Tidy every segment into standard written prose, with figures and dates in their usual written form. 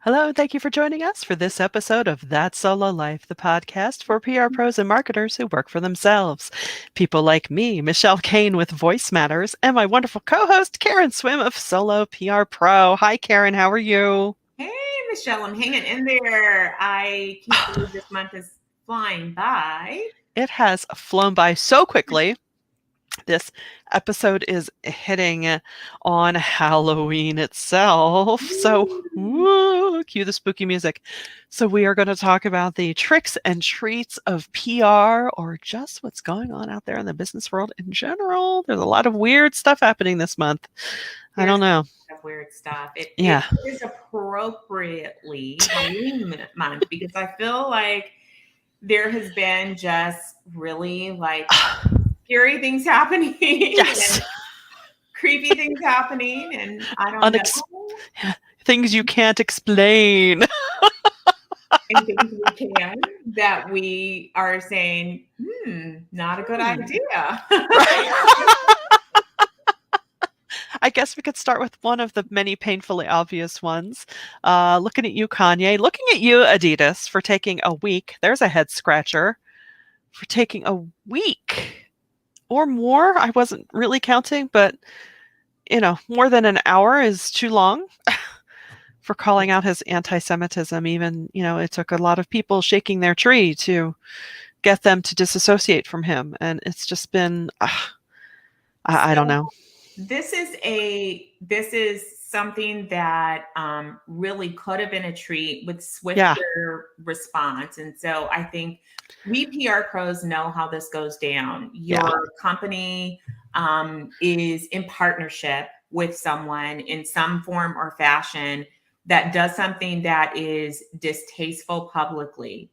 Hello, and thank you for joining us for this episode of That Solo Life, the podcast for PR pros and marketers who work for themselves. People like me, Michelle Kane with Voice Matters, and my wonderful co-host, Karen Swim of Solo PR Pro. Hi, Karen. How are you? Hey, Michelle, I'm hanging in there. I can't believe this month is flying by. It has flown by so quickly. This episode is hitting on Halloween itself. So, woo, cue the spooky music. So, we are going to talk about the tricks and treats of PR or just what's going on out there in the business world in general. There's a lot of weird stuff happening this month. I There's don't know. weird stuff. It Yeah. is appropriately Halloween month because I feel like there has been just really scary things happening Yes. and creepy things happening, and I don't know. Things you can't explain. And things we can that we are saying, not a good idea. I guess we could start with one of the many painfully obvious ones. Looking at you, Kanye. Looking at you, Adidas, for taking a week. There's a head scratcher. For taking a week or more. I wasn't really counting, but, more than an hour is too long for calling out his anti-Semitism. Even, it took a lot of people shaking their tree to get them to disassociate from him. And it's just been, I don't know. This is something that really could have been a treat with swifter response. And so I think we PR pros know how this goes down. Your company is in partnership with someone in some form or fashion that does something that is distasteful publicly.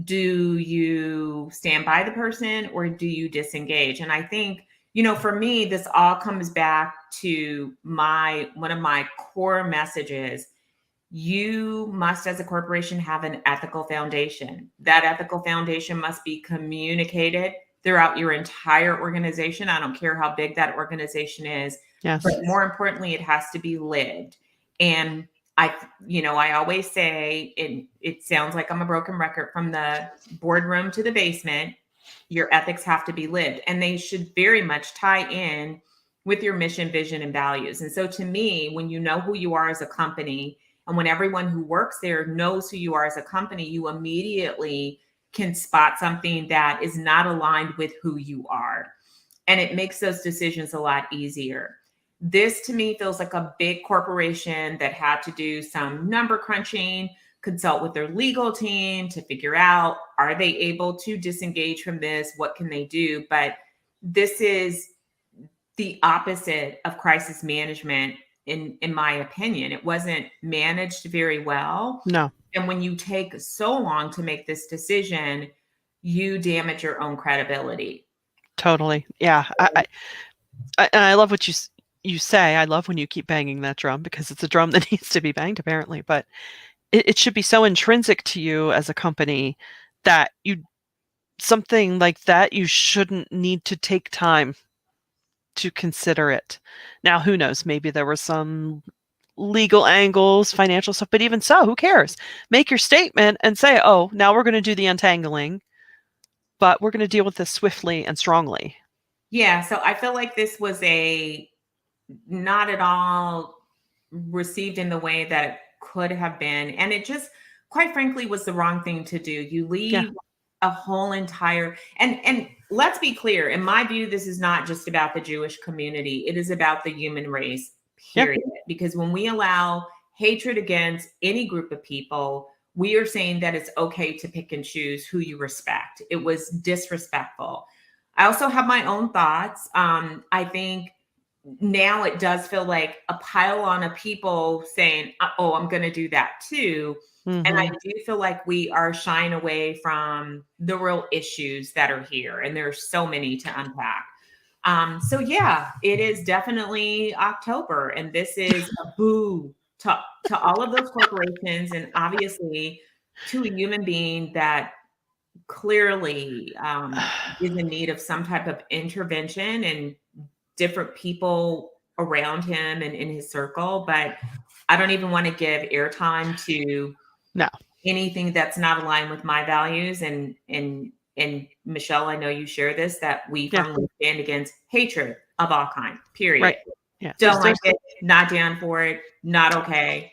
Do you stand by the person or do you disengage? And I think, for me, this all comes back to one of my core messages. You must, as a corporation, have an ethical foundation. That ethical foundation must be communicated throughout your entire organization. I don't care how big that organization is, Yes. but more importantly, it has to be lived. And I always say, it sounds like I'm a broken record, from the boardroom to the basement, your ethics have to be lived, and they should very much tie in with your mission, vision, and values. And so to me, when you know who you are as a company, and when everyone who works there knows who you are as a company, you immediately can spot something that is not aligned with who you are. And it makes those decisions a lot easier. This to me feels like a big corporation that had to do some number crunching, consult with their legal team to figure out, are they able to disengage from this? What can they do? But this is the opposite of crisis management, in my opinion. It wasn't managed very well. No. And when you take so long to make this decision, you damage your own credibility. Totally. Yeah. I love what you say. I love when you keep banging that drum, because it's a drum that needs to be banged, apparently. But it should be so intrinsic to you as a company that something like that, you shouldn't need to take time to consider it. Now, who knows? Maybe there were some legal angles, financial stuff, but even so, who cares? Make your statement and say, oh, now we're going to do the untangling, but we're going to deal with this swiftly and strongly. Yeah. So I feel like this was not at all received in the way that it could have been. And it just, quite frankly, was the wrong thing to do. You leave a whole entire, and let's be clear, in my view, this is not just about the Jewish community. It is about the human race, period. Because when we allow hatred against any group of people, we are saying that it's okay to pick and choose who you respect. It was disrespectful. I also have my own thoughts. I think now it does feel like a pile on of people saying, oh, I'm going to do that too. Mm-hmm. And I do feel like we are shying away from the real issues that are here. And there's so many to unpack. So yeah, it is definitely October. And this is a boo to all of those corporations. And obviously to a human being that clearly is in need of some type of intervention, and different people around him and in his circle. But I don't even want to give airtime to No. anything that's not aligned with my values. And Michelle, I know you share this, that we Yeah. firmly stand against hatred of all kinds, period. Right. Yeah. Don't like it, not down for it, not okay,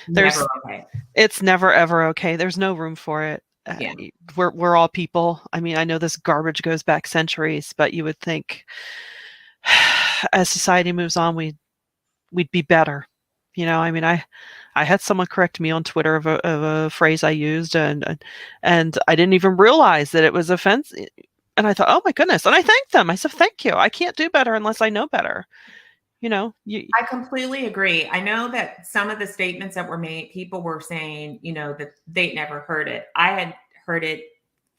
never okay. It's never ever okay. There's no room for it. Yeah. We're all people. I mean, I know this garbage goes back centuries, but you would think as society moves on, we'd be better. You know, I mean, I had someone correct me on Twitter of a phrase I used, and I didn't even realize that it was offensive. And I thought, oh my goodness. And I thanked them. I said, thank you. I can't do better unless I know better. You know, I completely agree. I know that some of the statements that were made, people were saying, you know, that they never heard it. I had heard it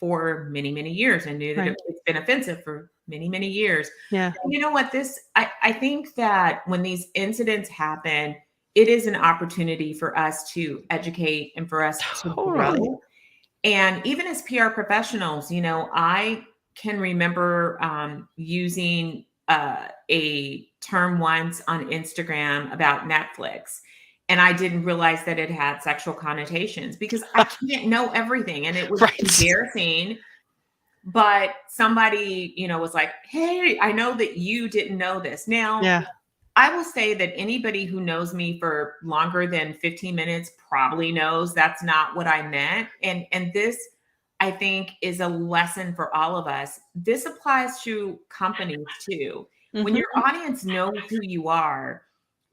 for many, many years and knew that Right. it's been offensive for many, many years. Yeah. And you know what? I think that when these incidents happen, it is an opportunity for us to educate and for us to grow. And even as PR professionals, you know, I can remember using a term once on Instagram about Netflix. And I didn't realize that it had sexual connotations because I can't know everything. And it was embarrassing. But somebody, you know, was like, hey, I know that you didn't know this. Now, I will say that anybody who knows me for longer than 15 minutes probably knows that's not what I meant. And this, I think, is a lesson for all of us. This applies to companies too. When your audience knows who you are,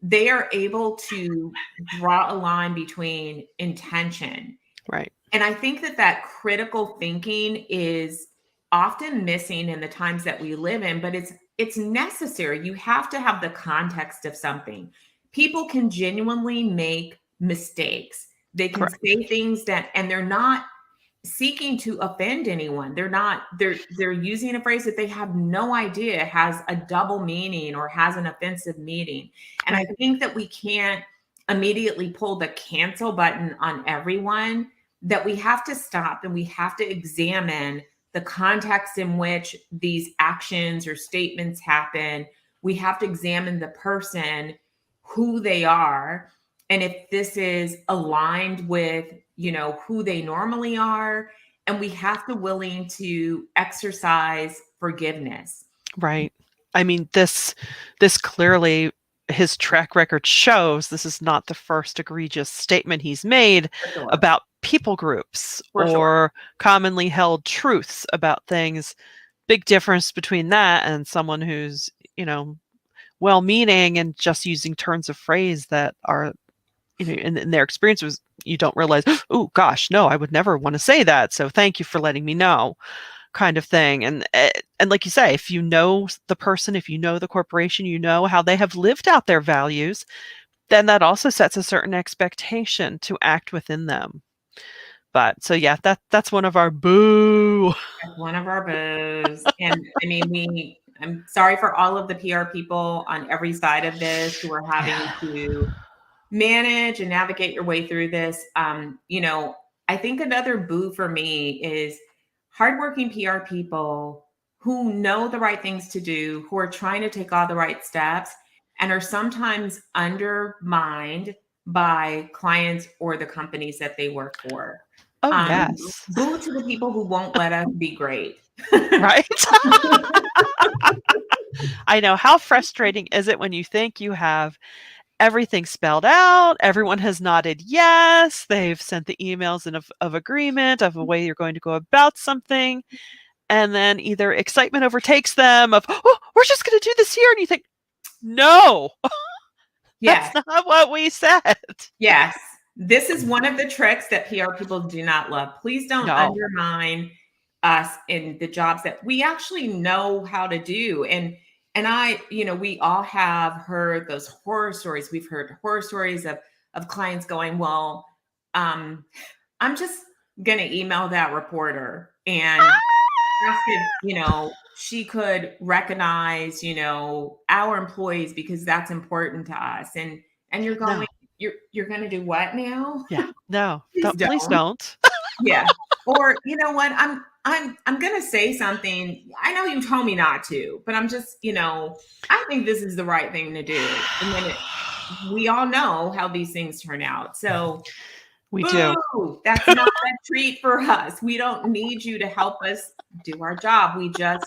they are able to draw a line between intention. Right. And I think that critical thinking is often missing in the times that we live in, but it's necessary. You have to have the context of something. People can genuinely make mistakes. They can say things and they're not seeking to offend anyone. They're using a phrase that they have no idea has a double meaning or has an offensive meaning. And I think that we can't immediately pull the cancel button on everyone, that we have to stop and we have to examine the context in which these actions or statements happen. We have to examine the person, who they are, and if this is aligned with, you know, who they normally are. And we have to willing to exercise forgiveness. Right. I mean, this clearly, his track record shows this is not the first egregious statement he's made about people groups or commonly held truths about things. Big difference between that and someone who's, you know, well-meaning and just using turns of phrase that are, you know, in their experience was, you don't realize, oh gosh, no, I would never want to say that. So thank you for letting me know, kind of thing. And like you say, if you know the person, if you know the corporation, you know how they have lived out their values, then that also sets a certain expectation to act within them. But so yeah, that's one of our boo. That's one of our boos. And I mean, I'm sorry for all of the PR people on every side of this who are having to manage and navigate your way through this. You know, I think another boo for me is hardworking PR people who know the right things to do, who are trying to take all the right steps and are sometimes undermined by clients or the companies that they work for. Oh, yes. Boo to the people who won't let us be great. Right? I know. How frustrating is it when you think you have everything spelled out, everyone has nodded yes, they've sent the emails of agreement of a way you're going to go about something, and then either excitement overtakes them of, oh, we're just going to do this here, and you think, no, that's not what we said. Yes. This is one of the tricks that PR people do not love. Please don't undermine us in the jobs that we actually know how to do. And I, you know, we all have heard those horror stories. We've heard horror stories of clients going, well, I'm just going to email that reporter and ask if, you know, she could recognize, you know, our employees because that's important to us. And you're going, No. You're going to do what now? Yeah. No, please don't. Yeah. Or, you know what? I'm going to say something. I know you told me not to, but I'm just, you know, I think this is the right thing to do. And then we all know how these things turn out. So, We do. boo, that's not a treat for us. We don't need you to help us do our job. We just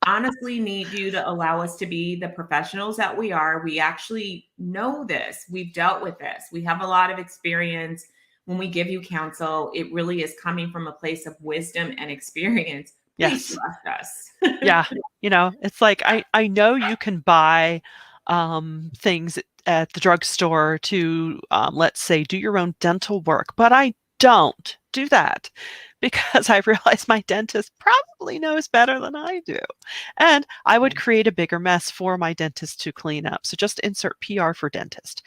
honestly need you to allow us to be the professionals that we are. We actually know this. We've dealt with this. We have a lot of experience. When we give you counsel, it really is coming from a place of wisdom and experience. Please Yes. trust us. Yeah. It's like I know you can buy things at the drugstore to, let's say, do your own dental work, but I don't do that because I realize my dentist probably knows better than I do. And I would create a bigger mess for my dentist to clean up. So just insert PR for dentist.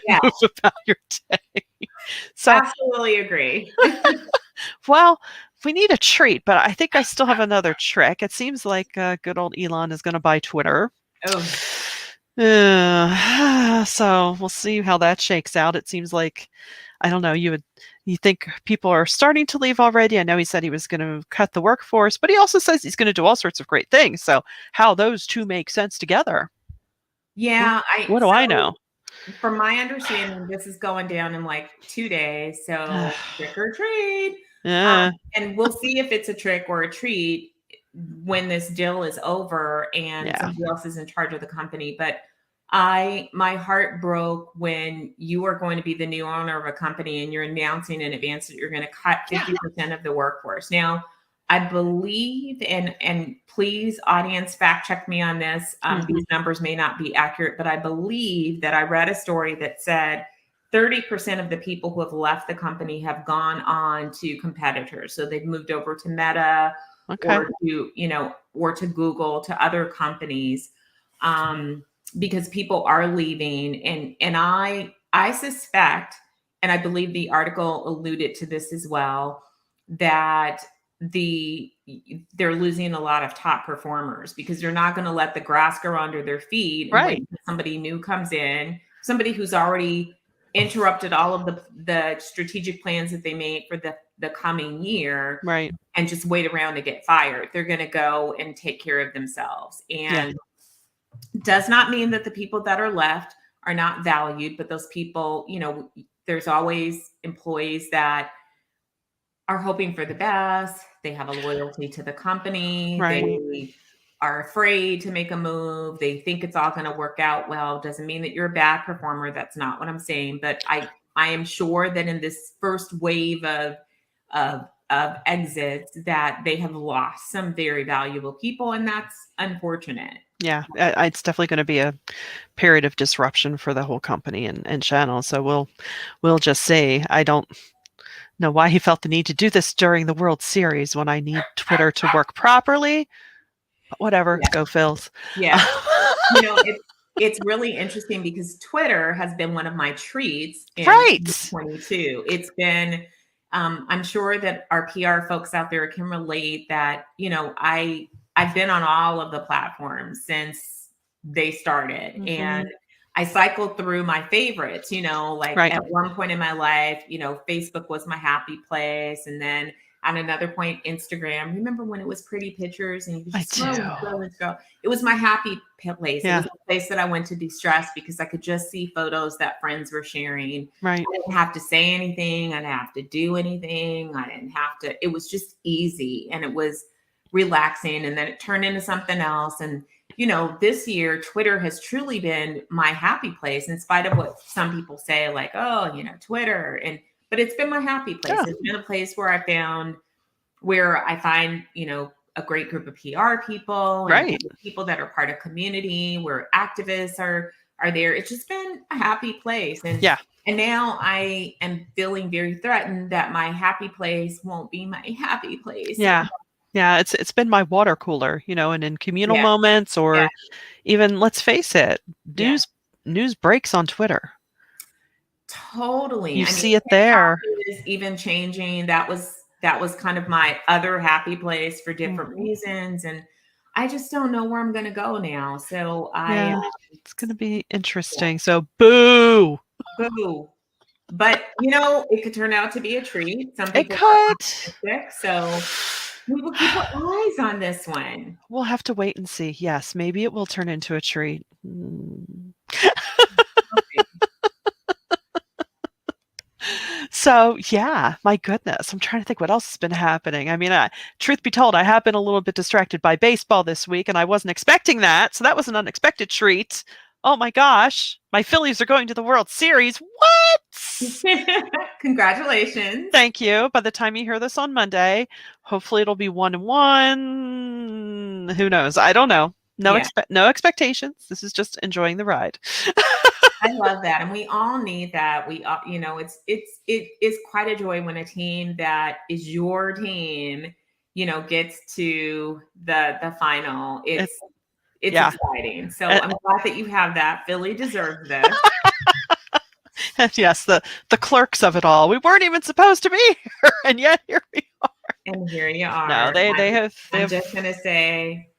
Yeah, Move about your day. So, absolutely agree. well, we need a treat, but I think I still have another trick. It seems like good old Elon is going to buy Twitter. Oh, So we'll see how that shakes out. It seems like, I don't know, you think people are starting to leave already. I know he said he was going to cut the workforce, but he also says he's going to do all sorts of great things. So how those two make sense together, yeah. what do I know? From my understanding, this is going down in like 2 days. So trick or treat. Yeah. And we'll see if it's a trick or a treat when this deal is over and Yeah. somebody else is in charge of the company. But my heart broke when you are going to be the new owner of a company and you're announcing in advance that you're going to cut 50% of the workforce. Now, I believe, and please, audience, fact check me on this. These numbers may not be accurate, but I believe that I read a story that said 30% of the people who have left the company have gone on to competitors. So they've moved over to Meta Okay. or to Google, to other companies, because people are leaving. And I suspect, and I believe the article alluded to this as well, that they're losing a lot of top performers because they're not going to let the grass grow under their feet and wait until somebody new comes in, somebody who's already interrupted all of the strategic plans that they made for the coming year, Right. and just wait around to get fired. They're going to go and take care of themselves. And does not mean that the people that are left are not valued, but those people, there's always employees that are hoping for the best. They have a loyalty to the company. Right. They are afraid to make a move. They think it's all going to work out well. Doesn't mean that you're a bad performer. That's not what I'm saying. But I am sure that in this first wave of exits that they have lost some very valuable people, and that's unfortunate. Yeah, it's definitely going to be a period of disruption for the whole company and channel. So we'll just say, I don't know why he felt the need to do this during the World Series when I need Twitter to work properly. But whatever, go Phils. Yeah. It's really interesting because Twitter has been one of my treats in 2022. It's been, I'm sure that our PR folks out there can relate that, I've been on all of the platforms since they started. And I cycled through my favorites, at one point in my life, Facebook was my happy place. And then at another point, Instagram. Remember when it was pretty pictures and you could just scroll. It was my happy place. Yeah. It was a place that I went to de-stress because I could just see photos that friends were sharing. Right. I didn't have to say anything. I didn't have to do anything. I didn't have to. It was just easy and it was relaxing. And then it turned into something else. And this year, Twitter has truly been my happy place, in spite of what some people say, like, oh, Twitter. But it's been my happy place. Yeah. It's been a place where I find, a great group of PR people, and people that are part of community, where activists are there. It's just been a happy place. And now I am feeling very threatened that my happy place won't be my happy place. Yeah. Yeah, it's been my water cooler, and in communal moments, or even, let's face it, news breaks on Twitter. Totally. You see it there. Is even changing. That was kind of my other happy place for different reasons. And I just don't know where I'm going to go now. So it's going to be interesting. So boo. But it could turn out to be a treat. Some people could. So we will keep our eyes on this one. We'll have to wait and see. Yes, maybe it will turn into a treat. So yeah, my goodness, I'm trying to think what else has been happening. I mean, truth be told, I have been a little bit distracted by baseball this week, and I wasn't expecting that, so that was an unexpected treat. Oh my gosh, my Phillies are going to the World Series. What? Congratulations. Thank you. By the time you hear this on Monday, hopefully it'll be 1-1. Who knows? I don't know. No Yeah. no expectations. This is just enjoying the ride. I love that, and we all need that. We, it is quite a joy when a team that is your team, gets to the final. It's Yeah. exciting. So And, I'm glad that you have that. Philly deserves this. and yes, the clerks of it all. We weren't even supposed to be here, and yet here we are. And here you are. No, they have. I'm just gonna say,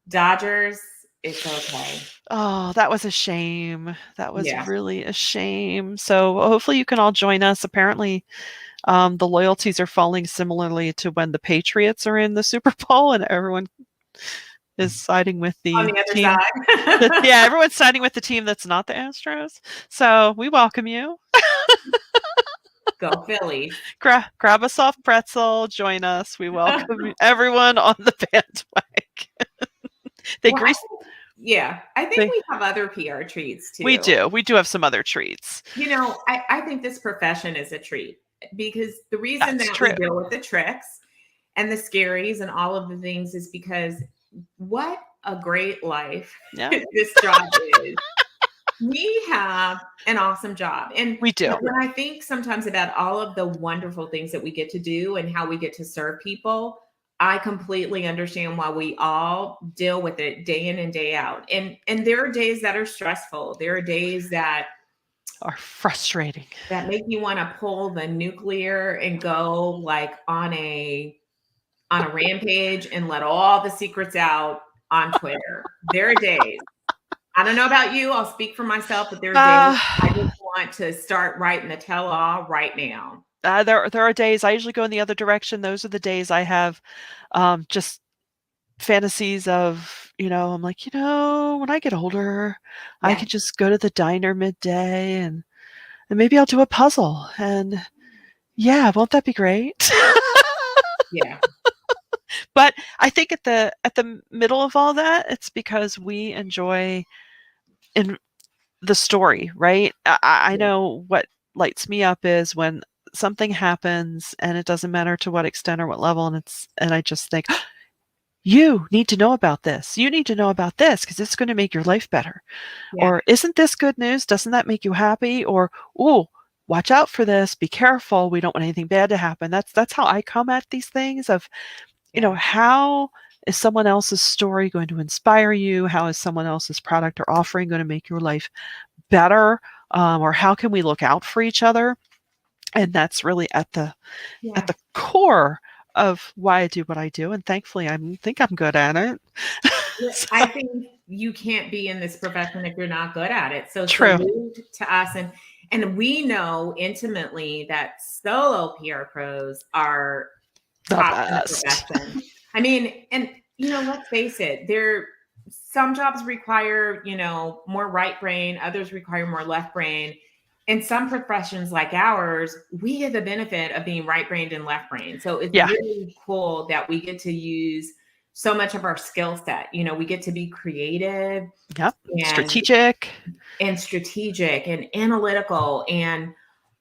Dodgers. It's okay. Oh, that was a shame. That was Yeah. really a shame. So hopefully you can all join us. Apparently, the loyalties are falling similarly to when the Patriots are in the Super Bowl, and everyone is siding with the On the other team. side. Yeah, everyone's siding with the team that's not the Astros. So we welcome you. Go Phillies. Grab a soft pretzel, join us. We welcome everyone on the bandwagon. I think we have other PR treats too. We do. We do have some other treats. I think this profession is a treat because the reason That's that true. we deal with the tricks and the scaries and all of the things is because what a great life this job is. We have an awesome job. And we do. When I think sometimes about all of the wonderful things that we get to do and how we get to serve people, I completely understand why we all deal with it day in and day out. And there are days that are stressful. There are days that are frustrating, that make you want to pull the nuclear and go like on a rampage and let all the secrets out on Twitter. There are days. I don't know about you. I'll speak for myself, but there are days I just want to start writing the tell-all right now. There are days I usually go in the other direction. Those are the days I have just fantasies of, I'm like, when I get older, I could just go to the diner midday and maybe I'll do a puzzle. And yeah, won't that be great? Yeah. But I think at the middle of all that, it's because we enjoy in the story, right? I know what lights me up is when something happens and it doesn't matter to what extent or what level, and I just think, you need to know about this. You need to know about this because it's going to make your life better. Yeah. Or isn't this good news? Doesn't that make you happy? Or, oh, watch out for this. Be careful. We don't want anything bad to happen. That's how I come at these things of, how is someone else's story going to inspire you? How is someone else's product or offering going to make your life better? Or how can we look out for each other? And that's really at the core of why I do what I do. And thankfully, I think I'm good at it. So. I think you can't be in this profession if you're not good at it. So true to us. And we know intimately that solo PR pros are the top best. profession. I mean, and let's face it, some jobs require, more right brain, others require more left brain. In some professions like ours, we get the benefit of being right-brained and left-brained. So it's really cool that we get to use so much of our skill set. We get to be creative. Yep. Strategic and analytical. And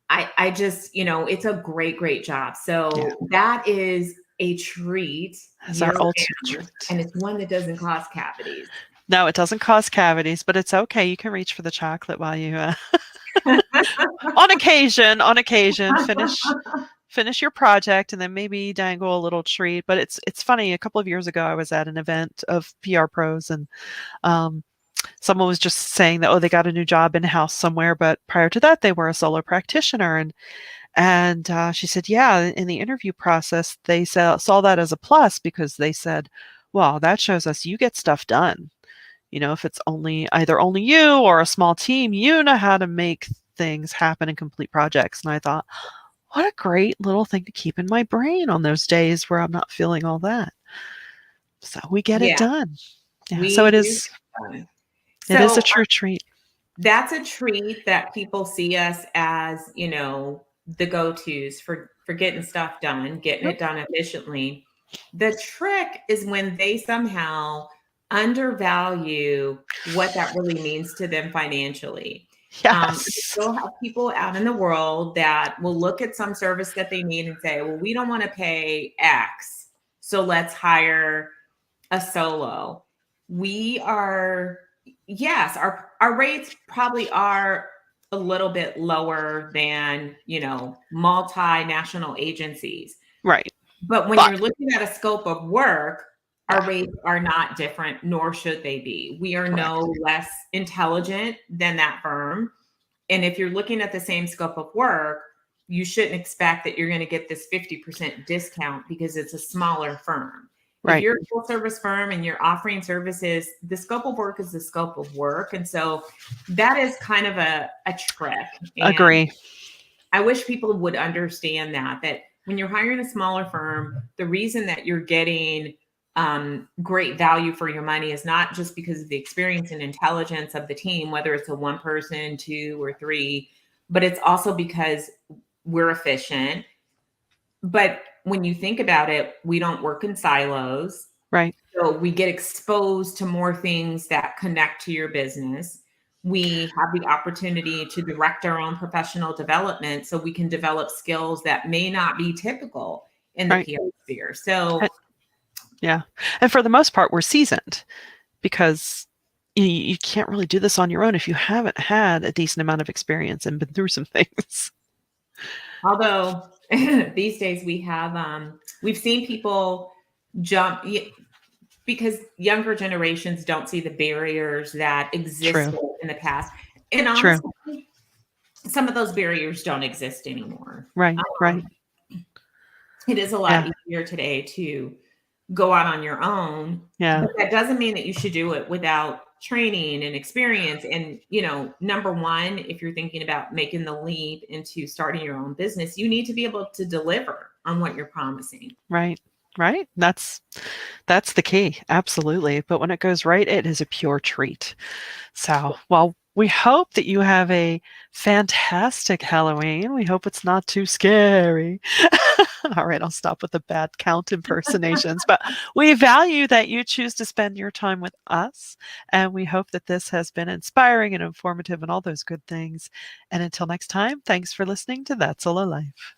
I just, it's a great, great job. So that is a treat. That's our ultimate treat. And it's one that doesn't cause cavities. No, it doesn't cause cavities, but it's okay. You can reach for the chocolate while you on occasion finish your project and then maybe dangle a little treat. But it's funny, a couple of years ago I was at an event of PR pros and someone was just saying that they got a new job in-house somewhere, but prior to that they were a solo practitioner, and she said in the interview process they saw that as a plus because they said, well, that shows us you get stuff done. If it's either only you or a small team, you know how to make things happen and complete projects. And I thought, what a great little thing to keep in my brain on those days where I'm not feeling all that. So we get it done. Yeah, so it is. It is a So true treat. that's a treat that people see us as, the go-tos for getting stuff done, getting Yep. it done efficiently. The trick is when they somehow undervalue what that really means to them financially. We Yes. still have people out in the world that will look at some service that they need and say, well, we don't want to pay X, so let's hire a solo. We are, yes, our rates probably are a little bit lower than, multinational agencies. Right. But when But you're looking at a scope of work, our yeah, rates are not different, nor should they be. We are no correct. less intelligent than that firm. And if you're looking at the same scope of work, you shouldn't expect that you're going to get this 50% discount because it's a smaller firm. If Right. you're a full service firm and you're offering services, the scope of work is the scope of work. And so that is kind of a trick. And Agree. I wish people would understand that when you're hiring a smaller firm, the reason that you're getting great value for your money is not just because of the experience and intelligence of the team, whether it's a one person, two, or three, but it's also because we're efficient. But when you think about it, we don't work in silos. Right. So we get exposed to more things that connect to your business. We have the opportunity to direct our own professional development so we can develop skills that may not be typical in the Right. PR sphere. So, And- yeah. And for the most part, we're seasoned because you can't really do this on your own if you haven't had a decent amount of experience and been through some things. although these days we've seen people jump because younger generations don't see the barriers that True. existed in the past. And True. honestly, some of those barriers don't exist anymore. Right. Right. It is a Yeah. lot easier today to go out on your own, Yeah. but that doesn't mean that you should do it without training and experience. And, number one, if you're thinking about making the leap into starting your own business, you need to be able to deliver on what you're promising. Right. Right. That's the key. Absolutely. But when it goes right, it is a pure treat. So, well, we hope that you have a fantastic Halloween. We hope it's not too scary. All right, I'll stop with the bad count impersonations. But we value that you choose to spend your time with us. And we hope that this has been inspiring and informative and all those good things. And until next time, thanks for listening to That's a Low Life.